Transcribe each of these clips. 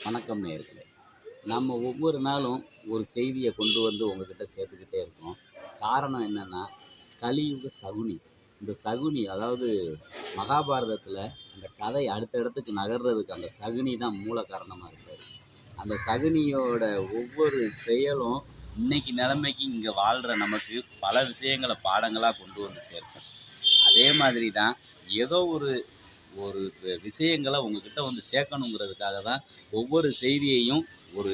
வணக்கம் நேயர்களே. நம்ம ஒவ்வொரு நாளும் ஒரு செய்தியை கொண்டு வந்து உங்ககிட்ட சேர்த்துக்கிட்டே இருக்கோம். காரணம் என்னன்னா, கலியுக சகுனி. இந்த சகுனி அதாவது மகாபாரதத்தில் அந்த கதை அடுத்த இடத்துக்கு நகர்றதுக்கு அந்த சகுனி தான் மூல காரணமாக இருக்காரு. அந்த சகுனியோட ஒவ்வொரு செயலும் இன்னைக்கு நிலைமைக்கு இங்கே வாழ்கிற நமக்கு பல விஷயங்களை பாடங்களாக கொண்டு வந்து சேர்க்கும். அதே மாதிரி தான் ஏதோ ஒரு ஒரு விஷயங்கள உங்ககிட்ட வந்து சேர்க்கணுங்கிறதுக்காக தான் ஒவ்வொரு செய்தியையும் ஒரு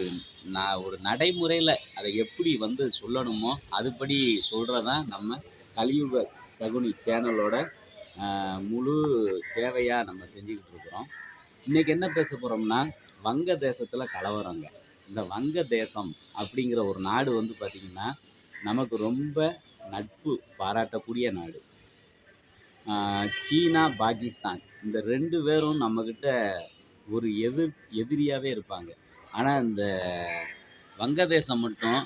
ஒரு நடைமுறையில் அதை எப்படி வந்து சொல்லணுமோ அதுபடி சொல்கிறது தான் நம்ம கலியுக சகுனி சேனலோட முழு சேவையாக நம்ம செஞ்சுக்கிட்டு இருக்கிறோம். இன்றைக்கி என்ன பேச போகிறோம்னா, வங்க தேசத்தில் கலவரங்க. இந்த வங்க தேசம் அப்படிங்கிற ஒரு நாடு வந்து பார்த்திங்கன்னா நமக்கு ரொம்ப நட்பு பாராட்டக்கூடிய நாடு. சீனா, பாகிஸ்தான் இந்த 2 பேரும் நம்மக்கிட்ட ஒரு எதிரியாகவே இருப்பாங்க. ஆனால் இந்த வங்கதேசம் மட்டும்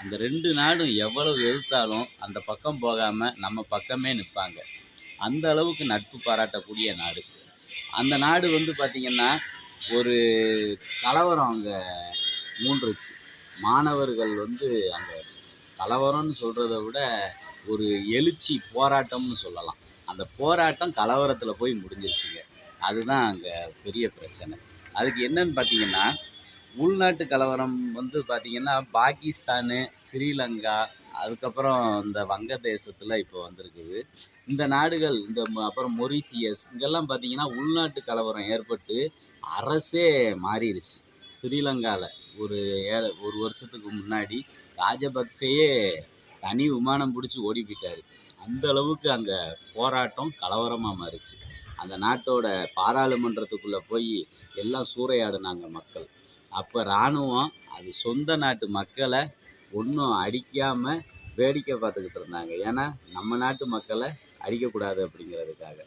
அந்த 2 நாடும் எவ்வளவு எதிர்த்தாலும் அந்த பக்கம் போகாமல் நம்ம பக்கமே நிற்பாங்க. அந்த அளவுக்கு நட்பு பாராட்டக்கூடிய நாடு. அந்த நாடு வந்து பார்த்திங்கன்னா ஒரு கலவரம் அங்கே மூண்டுருச்சு. மாணவர்கள் வந்து அங்கே கலவரம்னு சொல்கிறத விட ஒரு எழுச்சி போராட்டம்னு சொல்லலாம். அந்த போராட்டம் கலவரத்தில் போய் முடிஞ்சிருச்சுங்க. அதுதான் அங்கே பெரிய பிரச்சனை. அதுக்கு என்னன்னு பார்த்தீங்கன்னா, உள்நாட்டு கலவரம் வந்து பார்த்திங்கன்னா பாகிஸ்தானு, ஸ்ரீலங்கா, அதுக்கப்புறம் இந்த வங்கதேசத்தில் இப்போ வந்திருக்குது. இந்த நாடுகள் அப்புறம் மொரீசியஸ் இங்கெல்லாம் பார்த்திங்கன்னா உள்நாட்டு கலவரம் ஏற்பட்டு அரசே மாறிடுச்சு. ஸ்ரீலங்காவில் ஒரு வருஷத்துக்கு முன்னாடி ராஜபக்சேயே தனி விமானம் பிடிச்சி ஓடி போயிட்டார். அந்த அளவுக்கு அங்கே போராட்டம் கலவரமாக மாறிச்சு. அந்த நாட்டோட பாராளுமன்றத்துக்குள்ளே போய் எல்லாம் சூறையாடினாங்க மக்கள். அப்போ இராணுவம் அது சொந்த நாட்டு மக்களை ஒன்றும் அடிக்காமல் வேடிக்கை பார்த்துக்கிட்டு இருந்தாங்க. ஏன்னா நம்ம நாட்டு மக்களை அடிக்கக்கூடாது அப்படிங்கிறதுக்காக.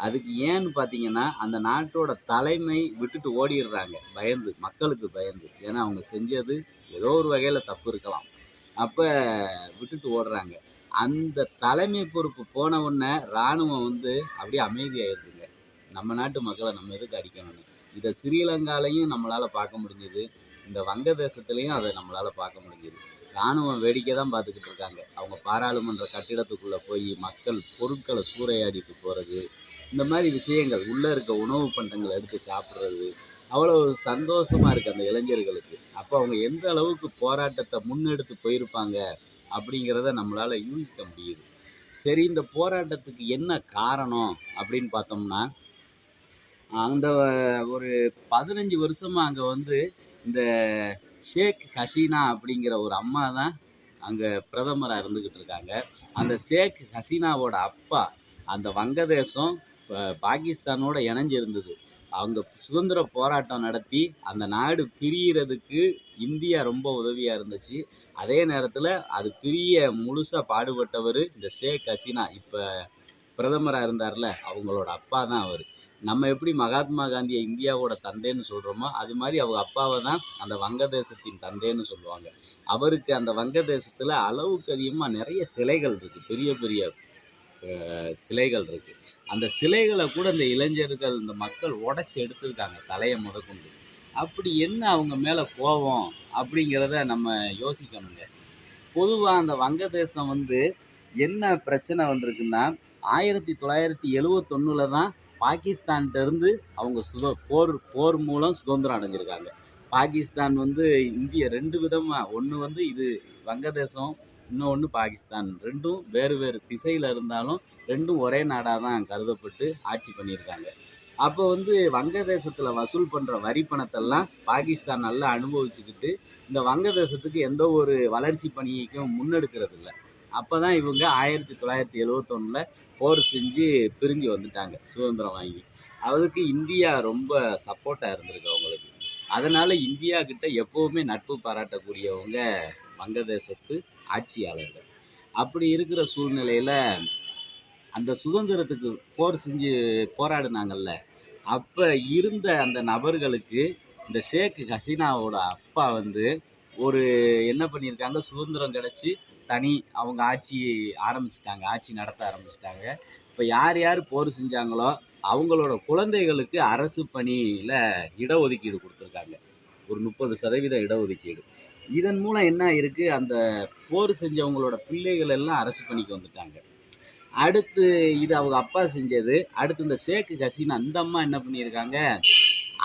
அதுக்கு ஏன்னு பார்த்தீங்கன்னா, அந்த நாட்டோட தலைமை விட்டுட்டு ஓடிடுறாங்க பயந்து, மக்களுக்கு பயந்து. ஏன்னா அவங்க செஞ்சது ஏதோ ஒரு வகையில் தப்பு இருக்கலாம். அப்போ விட்டுட்டு ஓடுறாங்க. அந்த தலைமை பொறுப்பு போன உடனே இராணுவம் வந்து அப்படியே அமைதியாயிருதுங்க. நம்ம நாட்டு மக்களை நம்ம எதுக்கு அடிக்கணும்னு. இதை ஸ்ரீலங்காலையும் நம்மளால் பார்க்க முடிஞ்சுது, இந்த வங்கதேசத்துலேயும் அதை நம்மளால் பார்க்க முடிஞ்சுது. இராணுவம் வேடிக்கை தான் பார்த்துக்கிட்டு இருக்காங்க. அவங்க பாராளுமன்ற கட்டிடத்துக்குள்ளே போய் மக்கள் பொருட்களை சூறையாடிட்டு போகிறது, இந்த மாதிரி விஷயங்கள், உள்ளே இருக்க உணவு பண்டங்களை எடுத்து சாப்பிட்றது, அவ்வளோ சந்தோஷமாக இருக்குது அந்த இளைஞர்களுக்கு. அப்போ அவங்க எந்த அளவுக்கு போராட்டத்தை முன்னெடுத்து போயிருப்பாங்க அப்படிங்கிறத நம்மளால் யூகிக்க முடியுது. சரி, இந்த போராட்டத்துக்கு என்ன காரணம் அப்படின்னு பார்த்தோம்னா, அந்த ஒரு 15 வருஷமாக அங்கே வந்து இந்த ஷேக் ஹசீனா அப்படிங்கிற ஒரு அம்மா தான் அங்கே பிரதமராக இருந்துக்கிட்டு இருக்காங்க. அந்த ஷேக் ஹசீனாவோட அப்பா அந்த வங்கதேசம் பாகிஸ்தானோட இணைஞ்சிருந்தது. அவங்க சுதந்திர போராட்டம் நடத்தி அந்த நாடு பிரியறதுக்கு இந்தியா ரொம்ப உதவியாக இருந்துச்சு. அதே நேரத்தில் அது பிரிய முழுசாக பாடுபட்டவர் இந்த ஷேக் ஹசீனா. இப்போ பிரதமராக இருந்தார்ல, அவங்களோட அப்பா தான் அவர். நம்ம எப்படி மகாத்மா காந்தியை இந்தியாவோட தந்தைன்னு சொல்கிறோமோ, அது மாதிரி அவங்க அப்பாவை தான் அந்த வங்கதேசத்தின் தந்தைன்னு சொல்லுவாங்க. அவருக்கு அந்த வங்கதேசத்தில் அளவுக்கு அதிகமாக நிறைய சிலைகள் இருக்குது, பெரிய பெரிய சிலைகள் இருக்குது. அந்த சிலைகளை கூட இந்த இளைஞர்கள், இந்த மக்கள் உடச்சி எடுத்துருக்காங்க, தலையை முதற்கொண்டு. அப்படி என்ன அவங்க மேலே கோபம் அப்படிங்கிறத நம்ம யோசிக்கணுங்க. பொதுவாக அந்த வங்கதேசம் வந்து என்ன பிரச்சனை வந்திருக்குன்னா, 1971 தான் பாகிஸ்தான்கிட்டருந்து அவங்க போர் மூலம் சுதந்திரம் அடைஞ்சிருக்காங்க. பாகிஸ்தான் வந்து இந்திய 2 விதமாக, ஒன்று வந்து இது வங்கதேசம், இன்னொன்று பாகிஸ்தான். 2ம் வேறு வேறு திசையில் இருந்தாலும் 2ம் ஒரே நாடாக தான் கருதப்பட்டு ஆட்சி பண்ணியிருக்காங்க. அப்போ வந்து வங்கதேசத்தில் வசூல் பண்ணுற வரி பணத்தெல்லாம் பாகிஸ்தான் நல்லா அனுபவிச்சுக்கிட்டு இந்த வங்கதேசத்துக்கு எந்த ஒரு வளர்ச்சி பணிக்கும் முன்னெடுக்கிறது இல்லை. அப்போ தான் இவங்க 1971 போர் செஞ்சு பிரிஞ்சு வந்துட்டாங்க சுதந்திரம் வாங்கி. அதுக்கு இந்தியா ரொம்ப சப்போர்ட்டாக இருந்திருக்கு அவங்களுக்கு. அதனால் இந்தியா கிட்ட எப்போவுமே நட்பு பாராட்டக்கூடியவங்க வங்கதேசத்து ஆட்சியாளர்கள். அப்படி இருக்கிற சூழ்நிலையில் அந்த சுதந்திரத்துக்கு போர் செஞ்சு போராடினாங்கல்ல, அப்போ இருந்த அந்த நபர்களுக்கு இந்த ஷேக் ஹசீனாவோட அப்பா வந்து ஒரு என்ன பண்ணியிருக்காங்க, சுதந்திரம் கிடச்சி அவங்க ஆட்சி நடத்த ஆரம்பிச்சிட்டாங்க. இப்போ யார் யார் போர் செஞ்சாங்களோ அவங்களோட குழந்தைகளுக்கு அரசு பணியில் இடஒதுக்கீடு கொடுத்துருக்காங்க. ஒரு 30% இடஒதுக்கீடு. இதன் மூலம் என்ன ஆயிருக்கு, அந்த போர் செஞ்சவங்களோட பிள்ளைகள் எல்லாம் அரசு பணிக்கு வந்துட்டாங்க. அடுத்து இது அவங்க அப்பா செஞ்சது. அடுத்து இந்த ஷேக் ஹசீனா அந்த அம்மா என்ன பண்ணியிருக்காங்க,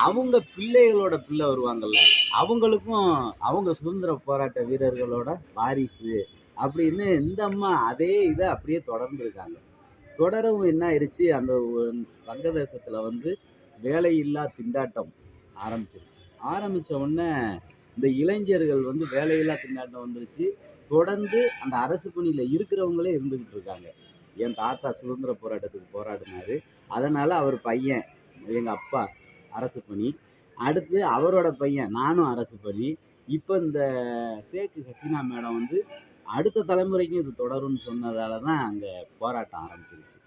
அவங்க பிள்ளைகளோட பிள்ளை வருவாங்கல்ல, அவங்களுக்கும் அவங்க சுதந்திர போராட்ட வீரர்களோட வாரிசு அப்படின்னு இந்த அம்மா அதே இதை அப்படியே தொடர்ந்துருக்காங்க. தொடரவும் என்ன ஆயிடுச்சு, அந்த வங்கதேசத்துல வந்து வேலையில்லா திண்டாட்டம் ஆரம்பிச்சிருச்சு. ஆரம்பிச்ச உடனே இந்த இளைஞர்கள் வந்து வேலையில்லா திண்டாட்டம் வந்துருச்சு. தொடர்ந்து அந்த அரசு பணியில இருக்கிறவங்களே இருந்துகிட்டு இருக்காங்க. என் தாத்தா சுதந்திர போராட்டத்துக்கு போராடினாரு. அதனால அவர் பையன், எங்க அப்பா அரசு பணி. அடுத்து அவரோட பையன், நானும் அரசு பணி. இப்போ இந்த ஷேக் ஹசீனா மேடம் வந்து அடுத்த தலைமுறைக்கும் இது தொடரும்னு சொன்னதால தான் அங்கே போராட்டம் ஆரம்பிச்சிருச்சு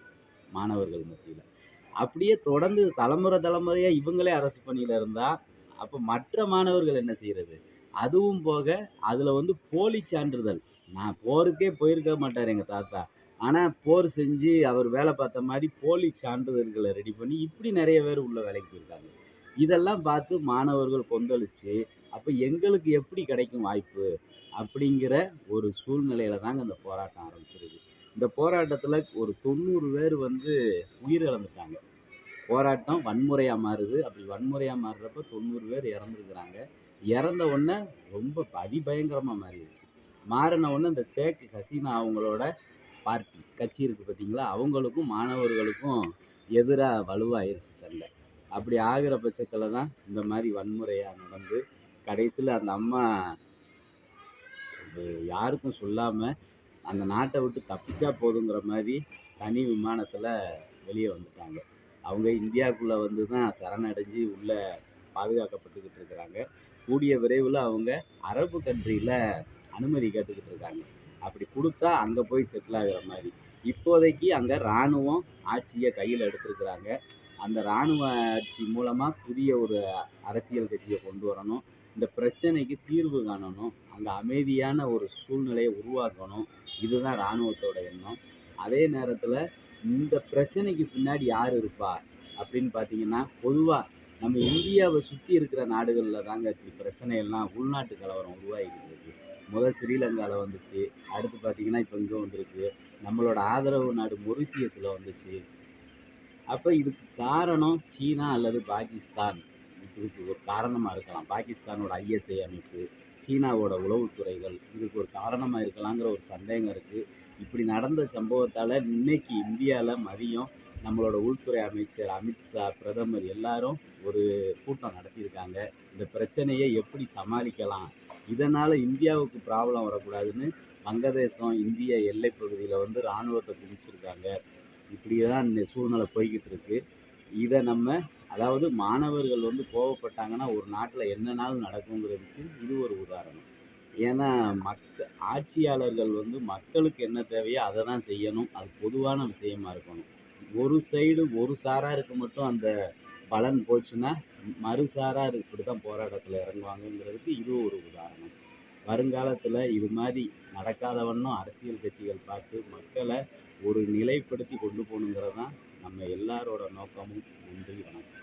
மாணவர்கள் மத்தியில். அப்படியே தொடர்ந்து தலைமுறை தலைமுறையா இவங்களே அரசு பணியில இருந்தா அப்போ மற்ற மாணவர்கள் என்ன செய்யறது? அதுவும் போக அதுல வந்து போலி சான்றிதழ். நான் போருக்கே போயிருக்க மாட்டார் எங்க தாத்தா. ஆனா போர் செஞ்சு அவர் வேலை பார்த்த மாதிரி போலி சான்றிதழ்களை ரெடி பண்ணி இப்படி நிறைய பேர் உள்ள வேலைக்கு போயிருக்காங்க. இதெல்லாம் பார்த்து மாணவர்கள் கொந்தளிச்சு அப்ப எங்களுக்கு எப்படி கிடைக்கும் வாய்ப்பு அப்படிங்கிற ஒரு சூழ்நிலையில தாங்க இந்த போராட்டம் ஆரம்பிச்சிருக்கு. இந்த போராட்டத்துல ஒரு 90 பேர் வந்து உயிரிழந்துட்டாங்க. போராட்டம் வன்முறையா மாறுது. அப்படி வன்முறையா மாறுறப்ப 90 பேர் இறந்துருக்குறாங்க. இறந்த உடனே ரொம்ப அதிபயங்கரமா மாறிடுச்சு. மாறின உடனே இந்த ஷேக் ஹசீனா அவங்களோட பார்ட்டி கட்சி இருக்கு பார்த்தீங்களா, அவங்களுக்கும் மாணவர்களுக்கும் எதிரா வலுவாயிருச்சு சண்டை. அப்படி ஆகிற பட்சத்தில் தான் இந்த மாதிரி வன்முறையா நடந்து கடைசியில் அந்த அம்மா யாருக்கும் சொல்லாம அந்த நாட்டை விட்டு தப்பிச்சா போதுங்கிற மாதிரி தனி விமானத்தில் வெளியே வந்துட்டாங்க. அவங்க இந்தியாவுக்குள்ளே வந்து தான் சரணடைஞ்சு உள்ளே பாதுகாக்கப்பட்டுக்கிட்டு இருக்கிறாங்க. கூடிய விரைவில் அவங்க அரபு கண்ட்ரியில் அனுமதி கேட்டுக்கிட்டு இருக்காங்க. அப்படி கொடுத்தா அங்கே போய் செட்டில் ஆகிற மாதிரி. இப்போதைக்கு அங்கே இராணுவம் ஆட்சியை கையில் எடுத்திருக்கிறாங்க. அந்த இராணுவ ஆட்சி மூலமாக புதிய ஒரு அரசியல் கட்சியை கொண்டு வரணும். இந்த பிரச்சனைக்கு தீர்வு காணணும். அங்கே அமைதியான ஒரு சூழ்நிலையை உருவாக்கணும். இதுதான் இராணுவத்தோட எண்ணம். அதே நேரத்தில் இந்த பிரச்சனைக்கு பின்னாடி யார் இருப்பா அப்படின்னு பார்த்தீங்கன்னா, பொதுவாக நம்ம இந்தியாவை சுற்றி இருக்கிற நாடுகளில் தாங்க இப்படி பிரச்சனையெல்லாம் உள்நாட்டு கலவரம் உருவாகிக்கிட்டு இருக்கு. முதல் ஸ்ரீலங்காவில் வந்துச்சு. அடுத்து பார்த்தீங்கன்னா இப்போ இங்கே வந்திருக்கு. நம்மளோட ஆதரவு நாடு மொரிசியஸில் வந்துச்சு. அப்போ இதுக்கு காரணம் சீனா அல்லது பாகிஸ்தான். இதுக்கு ஒரு காரணமாக இருக்கலாம். பாகிஸ்தானோட ஐஎஸ்ஐ அமைப்பு, சீனாவோட உளவுத்துறைகள் இதுக்கு ஒரு காரணமாக இருக்கலாங்கிற ஒரு சந்தேகம் இருக்குது. இப்படி நடந்த சம்பவத்தால் இன்னைக்கு இந்தியாவில் மதியம் நம்மளோட உள்துறை அமைச்சர் அமித்ஷா, பிரதமர் எல்லாரும் ஒரு கூட்டம் நடத்தியிருக்காங்க. இந்த பிரச்சனையை எப்படி சமாளிக்கலாம், இதனால் இந்தியாவுக்கு ப்ராப்ளம் வரக்கூடாதுன்னு வங்கதேசம் இந்திய எல்லை பகுதியில் வந்து இராணுவத்தை குவிச்சிருக்காங்க. இப்படி தான் இந்த சூழ்நிலை போய்கிட்டு இருக்கு. இதை நம்ம அதாவது மாணவர்கள் வந்து கோவப்பட்டாங்கன்னா ஒரு நாட்டில் என்னன்னாலும் நடக்குங்கிறதுக்கு இது ஒரு உதாரணம். ஏன்னா ஆட்சியாளர்கள் வந்து மக்களுக்கு என்ன தேவையோ அதை தான் செய்யணும். அது பொதுவான விஷயமா இருக்கணும். ஒரு சைடு ஒரு சாராருக்கு மட்டும் அந்த பலன் போச்சுன்னா மறுசாரார் இப்படி தான் போராட்டத்தில் இறங்குவாங்கங்கிறதுக்கு இது ஒரு உதாரணம். வருங்காலத்தில் இது மாதிரி நடக்காத வண்ணம் அரசியல் கட்சிகள் பார்த்து மக்களை ஒரு நிலைப்படுத்தி கொண்டு போகணுங்கிறது தான் நம்ம எல்லாரோட நோக்கமும். நன்றி, வணக்கம்.